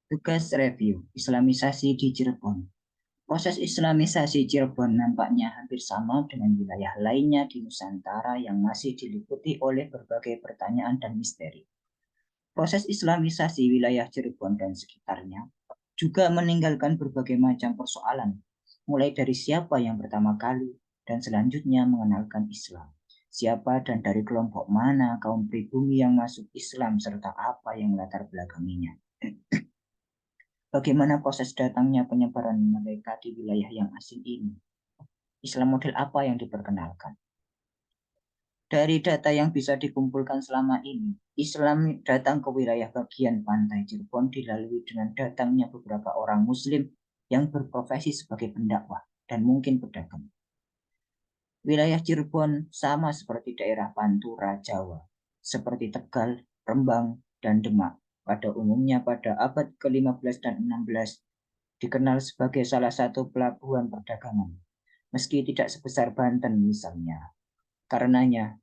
Tugas review, Islamisasi di Cirebon. Proses Islamisasi Cirebon nampaknya hampir sama dengan wilayah lainnya di Nusantara yang masih diliputi oleh berbagai pertanyaan dan misteri. Proses Islamisasi wilayah Cirebon dan sekitarnya juga meninggalkan berbagai macam persoalan, mulai dari siapa yang pertama kali dan selanjutnya mengenalkan Islam. Siapa dan dari kelompok mana kaum pribumi yang masuk Islam serta apa yang latar belakanginya. Bagaimana proses datangnya penyebaran mereka di wilayah yang asing ini? Islam model apa yang diperkenalkan? Dari data yang bisa dikumpulkan selama ini, Islam datang ke wilayah bagian pantai Cirebon dilalui dengan datangnya beberapa orang Muslim yang berprofesi sebagai pendakwah dan mungkin pedagang. Wilayah Cirebon sama seperti daerah Pantura, Jawa, seperti Tegal, Rembang, dan Demak. Pada umumnya pada abad ke-15 dan 16 dikenal sebagai salah satu pelabuhan perdagangan, meski tidak sebesar Banten misalnya. Karenanya,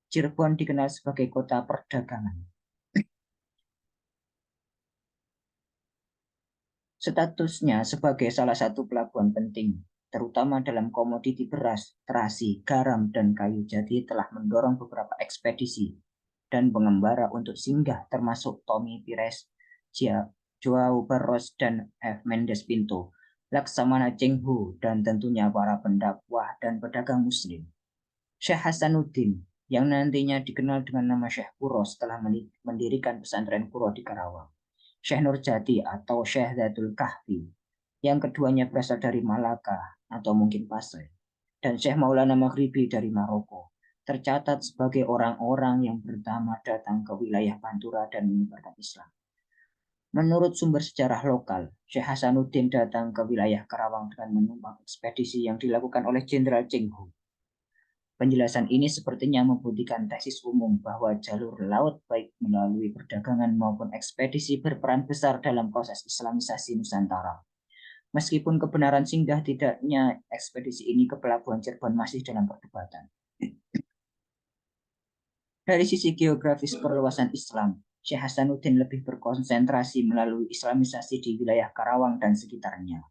Cirebon dikenal sebagai kota perdagangan. Statusnya sebagai salah satu pelabuhan penting, terutama dalam komoditi beras, terasi, garam, dan kayu jati telah mendorong beberapa ekspedisi dan pengembara untuk singgah termasuk Tommy Pires, Joao Barros, dan F. Mendes Pinto, Laksamana Cheng Ho, dan tentunya para pendakwah dan pedagang muslim. Syekh Hasanuddin, yang nantinya dikenal dengan nama Syekh Kuro setelah mendirikan pesantren Kuro di Karawang. Syekh Nurjati atau Syekh Zatul Kahfi, yang keduanya berasal dari Malaka atau mungkin Pasai, dan Syekh Maulana Maghribi dari Maroko, tercatat sebagai orang-orang yang pertama datang ke wilayah Pantura dan menyebarkan Islam. Menurut sumber sejarah lokal, Syekh Hasanuddin datang ke wilayah Karawang dengan menumpang ekspedisi yang dilakukan oleh Jenderal Cheng Ho. Penjelasan ini sepertinya membuktikan tesis umum bahwa jalur laut baik melalui perdagangan maupun ekspedisi berperan besar dalam proses Islamisasi Nusantara. Meskipun kebenaran singgah tidaknya ekspedisi ini ke pelabuhan Cirebon masih dalam perdebatan. Dari sisi geografis perluasan Islam, Syekh Hasanuddin lebih berkonsentrasi melalui Islamisasi di wilayah Karawang dan sekitarnya.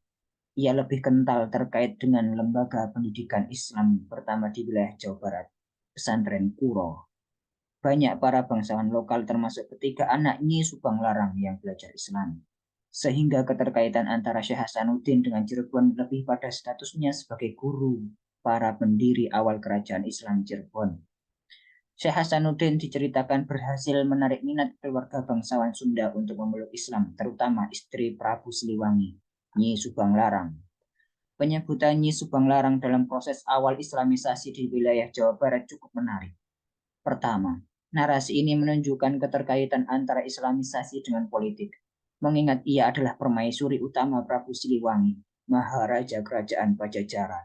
Ia lebih kental terkait dengan lembaga pendidikan Islam pertama di wilayah Jawa Barat, pesantren Kuro. Banyak para bangsawan lokal termasuk ketiga anak Nyi Subang Larang yang belajar Islam. Sehingga keterkaitan antara Syekh Hasanuddin dengan Cirebon lebih pada statusnya sebagai guru para pendiri awal kerajaan Islam Cirebon. Syekh Hasanuddin diceritakan berhasil menarik minat keluarga bangsawan Sunda untuk memeluk Islam, terutama istri Prabu Siliwangi, Nyi Subang Larang. Penyebutan Nyi Subang Larang dalam proses awal Islamisasi di wilayah Jawa Barat cukup menarik. Pertama, narasi ini menunjukkan keterkaitan antara Islamisasi dengan politik, mengingat ia adalah permaisuri utama Prabu Siliwangi, Maharaja Kerajaan Pajajaran.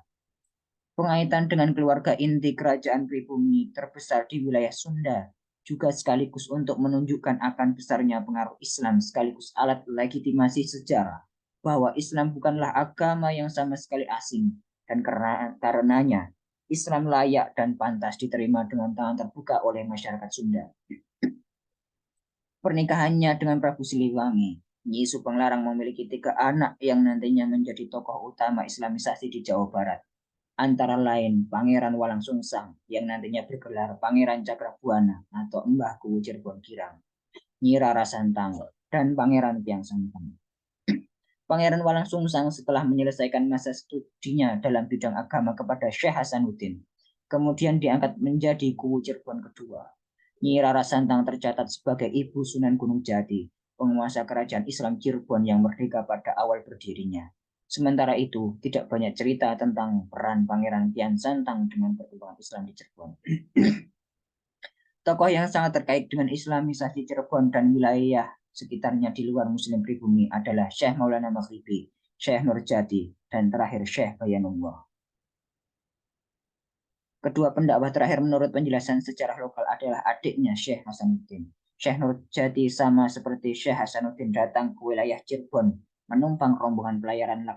Pengaitan dengan keluarga inti kerajaan pribumi terbesar di wilayah Sunda juga sekaligus untuk menunjukkan akan besarnya pengaruh Islam sekaligus alat legitimasi sejarah bahwa Islam bukanlah agama yang sama sekali asing dan karenanya Islam layak dan pantas diterima dengan tangan terbuka oleh masyarakat Sunda. Pernikahannya dengan Prabu Siliwangi, Nyi Subang Larang memiliki 3 anak yang nantinya menjadi tokoh utama Islamisasi di Jawa Barat. Antara lain Pangeran Walang Sungsang yang nantinya bergelar Pangeran Cakrabuana atau Mbah Kuwu Cirebon Girang, Nyi Rara Santang, dan Pangeran Tiang Santang. Pangeran Walang Sungsang setelah menyelesaikan masa studinya dalam bidang agama kepada Syekh Hasanuddin, kemudian diangkat menjadi Kuwu Cirebon kedua. Nyi Rara Santang tercatat sebagai Ibu Sunan Gunung Jati, penguasa kerajaan Islam Cirebon yang merdeka pada awal berdirinya. Sementara itu, tidak banyak cerita tentang peran Pangeran Tian Santang dengan perkembangan Islam di Cirebon. Tokoh yang sangat terkait dengan Islamisasi Cirebon dan wilayah sekitarnya di luar Muslim pribumi adalah Syekh Maulana Maghribi, Syekh Nurjati, dan terakhir Syekh Bayanullah. Kedua pendakwah terakhir menurut penjelasan sejarah lokal adalah adiknya Syekh Hasanuddin. Syekh Nurjati sama seperti Syekh Hasanuddin datang ke wilayah Cirebon menumpang rombongan pelayaran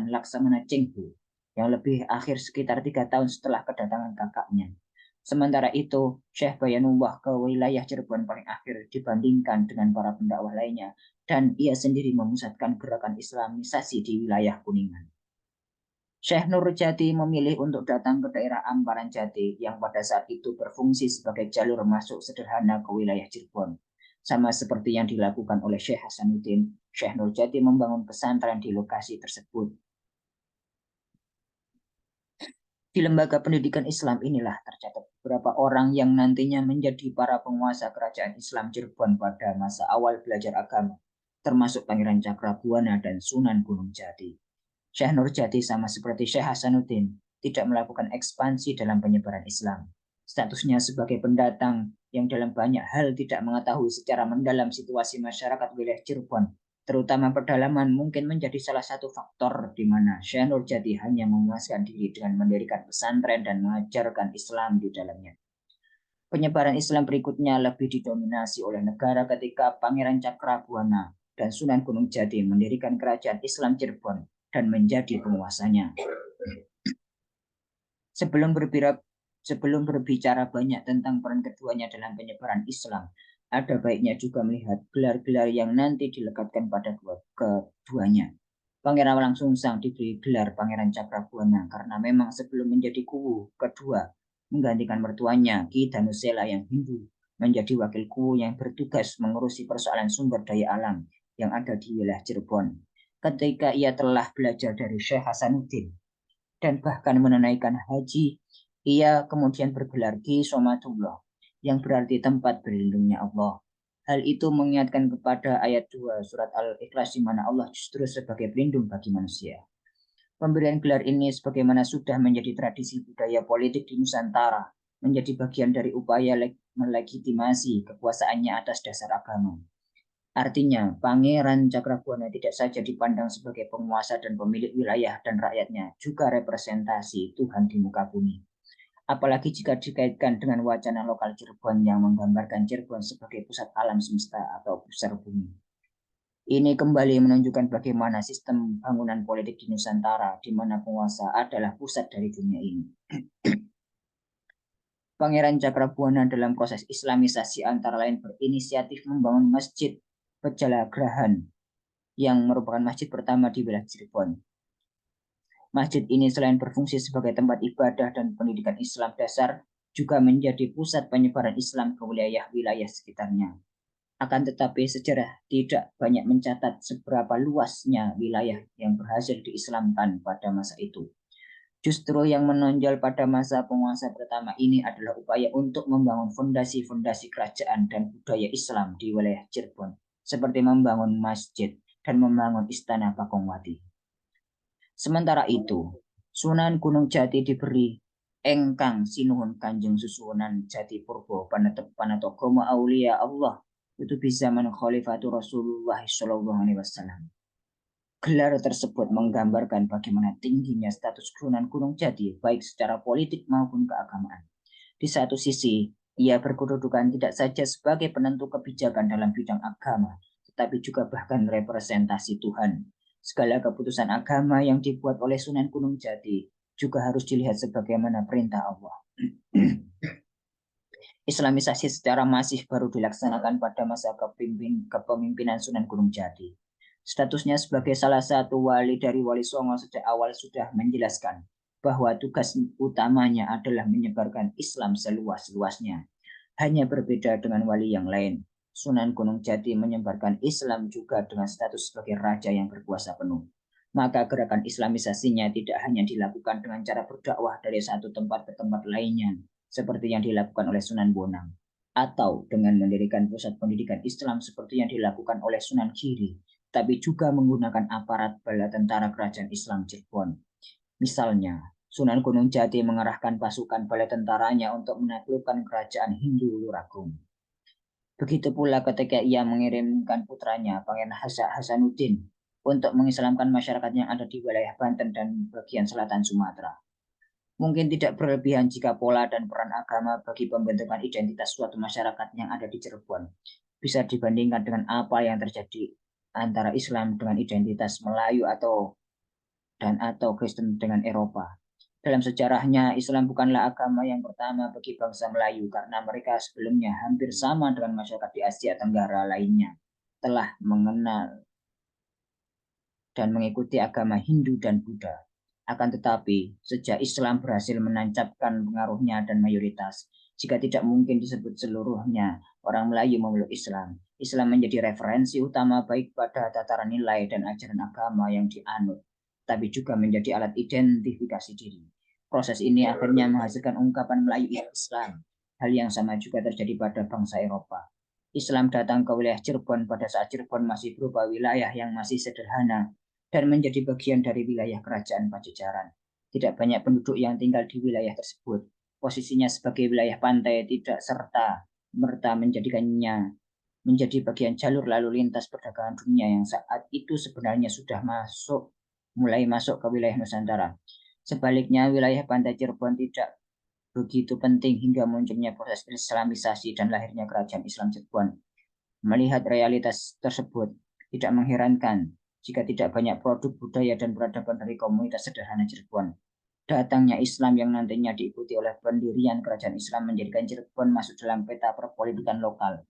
Laksamana Cheng Ho yang lebih akhir sekitar 3 tahun setelah kedatangan kakaknya. Sementara itu, Syekh Bayanullah ke wilayah Cirebon paling akhir dibandingkan dengan para pendakwah lainnya, dan ia sendiri memusatkan gerakan Islamisasi di wilayah Kuningan. Syekh Nurjati memilih untuk datang ke daerah Amparan Jati yang pada saat itu berfungsi sebagai jalur masuk sederhana ke wilayah Cirebon. Sama seperti yang dilakukan oleh Syekh Hasanuddin, Syekh Nurjati membangun pesantren di lokasi tersebut. Di lembaga pendidikan Islam inilah tercatat beberapa orang yang nantinya menjadi para penguasa kerajaan Islam Cirebon pada masa awal belajar agama, termasuk Pangeran Cakrabuana dan Sunan Gunung Jati. Syekh Nurjati sama seperti Syekh Hasanuddin tidak melakukan ekspansi dalam penyebaran Islam. Statusnya sebagai pendatang yang dalam banyak hal tidak mengetahui secara mendalam situasi masyarakat wilayah Cirebon, terutama pedalaman, mungkin menjadi salah satu faktor di mana Syekh Nurjati hanya memuaskan diri dengan mendirikan pesantren dan mengajarkan Islam di dalamnya. Penyebaran Islam berikutnya lebih didominasi oleh negara ketika Pangeran Cakrabuana dan Sunan Gunung Jati mendirikan kerajaan Islam Cirebon dan menjadi penguasanya. Sebelum berbicara banyak tentang peran keduanya dalam penyebaran Islam, ada baiknya juga melihat gelar-gelar yang nanti dilekatkan pada keduanya. Pangeran Walangsungsang diberi gelar Pangeran Cakrabuana karena memang sebelum menjadi kuwu kedua menggantikan mertuanya Ki Danusela yang Hindu menjadi wakil kuwu yang bertugas mengurusi persoalan sumber daya alam yang ada di wilayah Cirebon. Ketika ia telah belajar dari Syekh Hasanuddin dan bahkan menunaikan haji, ia kemudian bergelar Ki Somatullah yang berarti tempat berlindungnya Allah. Hal itu mengingatkan kepada ayat 2 surat Al-Ikhlas di mana Allah justru sebagai pelindung bagi manusia. Pemberian gelar ini sebagaimana sudah menjadi tradisi budaya politik di Nusantara, menjadi bagian dari upaya melegitimasi kekuasaannya atas dasar agama. Artinya, Pangeran Cakrabuana tidak saja dipandang sebagai penguasa dan pemilik wilayah dan rakyatnya, juga representasi Tuhan di muka bumi. Apalagi jika dikaitkan dengan wacana lokal Cirebon yang menggambarkan Cirebon sebagai pusat alam semesta atau pusar bumi. Ini kembali menunjukkan bagaimana sistem bangunan politik di Nusantara, di mana penguasa adalah pusat dari dunia ini. Pangeran Cakrabuana dalam proses Islamisasi antara lain berinisiatif membangun Masjid Pejalagrahan yang merupakan masjid pertama di wilayah Cirebon. Masjid ini selain berfungsi sebagai tempat ibadah dan pendidikan Islam dasar, juga menjadi pusat penyebaran Islam ke wilayah-wilayah sekitarnya. Akan tetapi sejarah tidak banyak mencatat seberapa luasnya wilayah yang berhasil diislamkan pada masa itu. Justru yang menonjol pada masa penguasa pertama ini adalah upaya untuk membangun fondasi-fondasi kerajaan dan budaya Islam di wilayah Cirebon, seperti membangun masjid dan membangun istana Pakongwati. Sementara itu, Sunan Gunung Jati diberi engkang sinuhun Kanjeng Susunan Jati Purbo Panatogomo Aulia Allah itu bisa Khalifatu Rasulullah SAW. Gelar tersebut menggambarkan bagaimana tingginya status Sunan Gunung Jati baik secara politik maupun keagamaan. Di satu sisi, ia berkedudukan tidak saja sebagai penentu kebijakan dalam bidang agama, tetapi juga bahkan representasi Tuhan. Segala keputusan agama yang dibuat oleh Sunan Gunung Jati juga harus dilihat sebagaimana perintah Allah. Islamisasi secara masif baru dilaksanakan pada masa kepemimpinan Sunan Gunung Jati. Statusnya sebagai salah satu wali dari Wali Songo sejak awal sudah menjelaskan bahwa tugas utamanya adalah menyebarkan Islam seluas-luasnya. Hanya berbeda dengan wali yang lain. Sunan Gunung Jati menyebarkan Islam juga dengan status sebagai raja yang berkuasa penuh. Maka gerakan Islamisasinya tidak hanya dilakukan dengan cara berdakwah dari satu tempat ke tempat lainnya, seperti yang dilakukan oleh Sunan Bonang, atau dengan mendirikan pusat pendidikan Islam seperti yang dilakukan oleh Sunan Giri, tapi juga menggunakan aparat bala tentara kerajaan Islam Cirebon. Misalnya, Sunan Gunung Jati mengerahkan pasukan bala tentaranya untuk menaklukkan kerajaan Hindu Luragung. Begitu pula ketika ia mengirimkan putranya, Pangeran Hasanuddin, untuk mengislamkan masyarakat yang ada di wilayah Banten dan bagian selatan Sumatera. Mungkin tidak berlebihan jika pola dan peran agama bagi pembentukan identitas suatu masyarakat yang ada di Cirebon bisa dibandingkan dengan apa yang terjadi antara Islam dengan identitas Melayu atau Kristen dengan Eropa. Dalam sejarahnya, Islam bukanlah agama yang pertama bagi bangsa Melayu karena mereka sebelumnya hampir sama dengan masyarakat di Asia Tenggara lainnya telah mengenal dan mengikuti agama Hindu dan Buddha. Akan tetapi, sejak Islam berhasil menancapkan pengaruhnya dan mayoritas, jika tidak mungkin disebut seluruhnya orang Melayu memeluk Islam, Islam menjadi referensi utama baik pada tataran nilai dan ajaran agama yang dianut, tapi juga menjadi alat identifikasi diri. Proses ini akhirnya menghasilkan ungkapan Melayu Islam. Hal yang sama juga terjadi pada bangsa Eropa. Islam datang ke wilayah Cirebon pada saat Cirebon masih berupa wilayah yang masih sederhana dan menjadi bagian dari wilayah kerajaan Pajajaran. Tidak banyak penduduk yang tinggal di wilayah tersebut. Posisinya sebagai wilayah pantai tidak serta merta menjadikannya menjadi bagian jalur lalu lintas perdagangan dunia yang saat itu sebenarnya sudah mulai masuk ke wilayah Nusantara. Sebaliknya, wilayah pantai Cirebon tidak begitu penting hingga munculnya proses Islamisasi dan lahirnya kerajaan Islam Cirebon. Melihat realitas tersebut, tidak mengherankan jika tidak banyak produk budaya dan peradaban dari komunitas sederhana Cirebon. Datangnya Islam yang nantinya diikuti oleh pendirian kerajaan Islam menjadikan Cirebon masuk dalam peta perpolitikan lokal,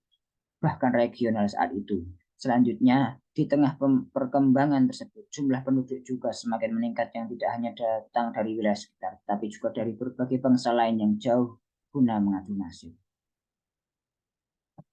bahkan regional saat itu. Selanjutnya, di tengah perkembangan tersebut, jumlah penduduk juga semakin meningkat yang tidak hanya datang dari wilayah sekitar, tapi juga dari berbagai bangsa lain yang jauh guna mengadu nasib.